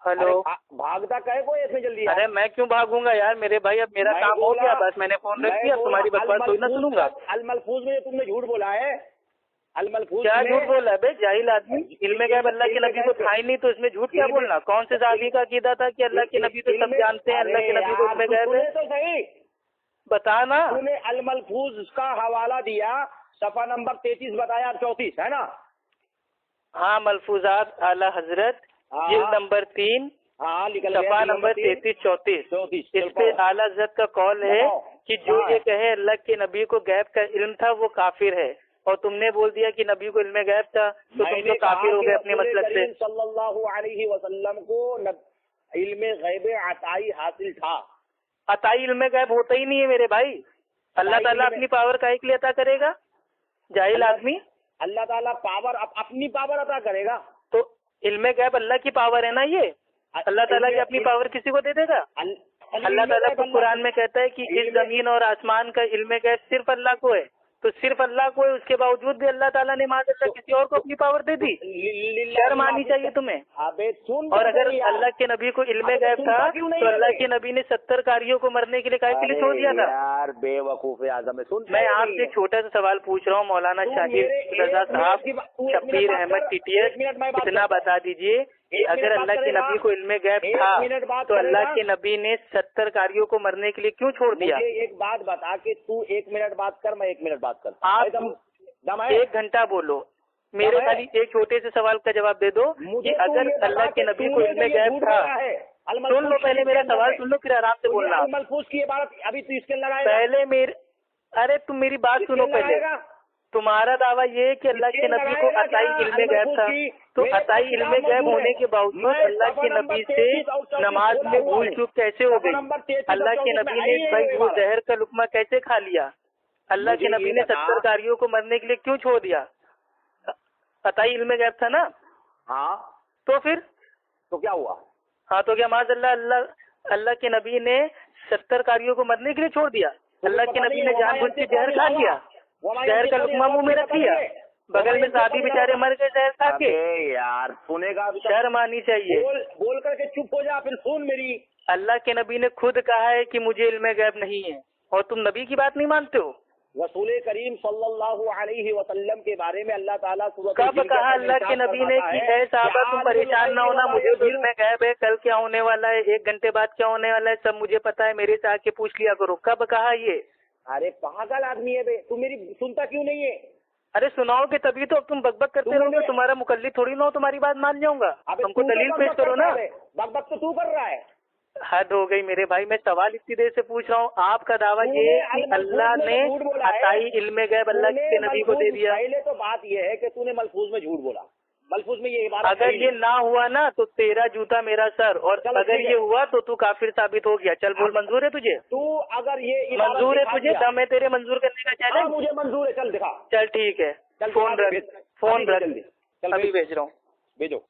Hello, भागता कहे कोई इसमें जल्दी? अरे मैं क्यों भागूंगा यार मेरे भाई, अब मेरा काम हो गया, बस मैंने फोन रख दिया, तुम्हारी बकवास थोड़ी ना सुनूंगा। अल-मलफूज में तुमने झूठ बोला है। अल-मलफूज क्या झूठ बोला है बे जाहिल आदमी? इल्मे गैब अल्लाह के नबी को था ही नहीं, तो इसमें झूठ क्या बोलना? कौन से साहबी का अकीदा था कि अल्लाह के नबी तो सब जानते हैं, अल्लाह के नबी को इल्मे गैब है? तो सही बता ना। तूने अल-मलफूज का हवाला दिया, सफा नंबर 33 बताया 34 है ना? हाँ, मलफूजात आला हजरत जिल्द नंबर 3 सफा नंबर 33-34 इस पे आला हजरत का कॉल है कि जो ये कहे अल्लाह के नबी को गैब का इल्म था वो काफिर है, और तुमने बोल दिया कि नबी को इल्म गैब था, तो तुम तो काफिर हो गए अपने मतलब से। सल्लल्लाहु अलैहि वसल्लम को इल्म गैब अताई हासिल था। अताई इल्म गैब होता ही नहीं है मेरे भाई। अल्लाह ताला अपनी पावर काहे के लिए अता करेगा जाहिल आदमी? अल्लाह ताला पावर अपनी पावर अता करेगा, तो इल्म गैब अल्लाह की पावर है ना, ये अल्लाह ताला की अपनी पावर किसी को दे देगा? अल्लाह ताला तो कुरान में कहता है कि इस जमीन और आसमान का इल्म गैब सिर्फ अल्लाह को है, तो सिर्फ अल्लाह को है, उसके बावजूद भी अल्लाह ताला ने माज़अल्लाह किसी और को अपनी पावर दे दी। शर्म आनी चाहिए तुम्हें। और अगर अल्लाह के नबी को इल्म गैब था तो अल्लाह के नबी ने 70 कारियों को मरने के लिए काहे के लिए छोड़ दिया था? यार बेवकूफ आज़म, सुन मैं आपसे एक छोटा सा सवाल पूछ रहा हूँ, मौलाना शाहिद रजा साहब, शब्बीर अहमद टीटीएस, इतना बता दीजिए कि अगर अल्लाह के नबी को इल्म गैब था तो अल्लाह के नबी ने 70 कारियों को मरने के लिए क्यों छोड़ दिया? एक बात बता के तू 1 मिनट बात कर, मैं 1 मिनट बात करता। आप 1 घंटा बोलो, मेरे खाली एक छोटे से सवाल का जवाब दे दो कि अगर अल्लाह के नबी को इल्म गैब था, सुन लो पहले मेरा सवाल सुन लो फिर आराम से बोलना। मलफूज की बात अभी तू इसके लगाए पहले अरे तुम मेरी बात सुनो पहले। तुम्हारा दावा ये है कि अल्लाह के नबी को अताई इल्म गैब था, तो अताई इल्म गैब होने के बावजूद अल्लाह के नबी से नमाज में भूल चूक कैसे हो गई? अल्लाह के नबी ने भाई वो जहर का लुकमा कैसे खा लिया? अल्लाह के नबी ने 70 कारियों को मरने के लिए क्यों छोड़ दिया? अताई इल्म गैब था ना? हाँ, तो फिर तो क्या हुआ? हाँ, तो क्या माज़अल्लाह अल्लाह के नबी ने 70 कारियों को मरने के लिए छोड़ दिया? अल्लाह के नबी ने जानबूझ के जहर खा लिया, जहर का लुकमा मुंह में रख लिया, बगल में साथी बेचारे मर गए जहर खा के। यार सुनेगा, शर्म आनी चाहिए। बोल करके चुप हो जा, फिर सुन मेरी। अल्लाह के नबी ने खुद कहा है कि मुझे इल्म गैब नहीं है, और तुम नबी की बात नहीं मानते हो। रसूल करीम सल्लल्लाहु अलैहि वसल्लम के बारे में अल्लाह ताला कब कहा अल्लाह के नबी ने कि ऐ साहबा तुम परेशान ना होना, मुझे तो इल्म गैब है, कल क्या होने वाला है, 1 घंटे बाद क्या होने वाला है, सब मुझे पता है, मेरे से आके पूछ लिया करो। कब कहा ये? अरे पागल आदमी है बे, तू मेरी सुनता क्यों नहीं है? अरे सुनाओगे तभी तो, अब तुम बकबक करते रहोगे, तुम्हारा मुकल्लिद थोड़ी ना हो, तुम्हारी बात मान जाऊंगा। तुमको दलील पेश करो ना। बकबक तो तू कर रहा है। हद हो गई मेरे भाई, मैं सवाल इतनी देर से पूछ रहा हूँ, आपका दावा ये है कि अल्लाह ने अताई इल्म गैब अल्लाह के नबी को दे दिया। पहले तो बात ये है कि तूने मलफूज में झूठ बोला। मलफूज में ये बात, अगर ये ना हुआ ना तो तेरा जूता मेरा सर, और अगर ये हुआ तो तू काफिर साबित हो गया। चल बोल, मंजूर है तुझे? तू अगर ये मंजूर है तुझे? दम है तेरे मंजूर करने का चैलेंज? मुझे मंजूर है, चल दिखा। चल ठीक है, फोन रख, अभी भेज रहा हूँ। भेजो।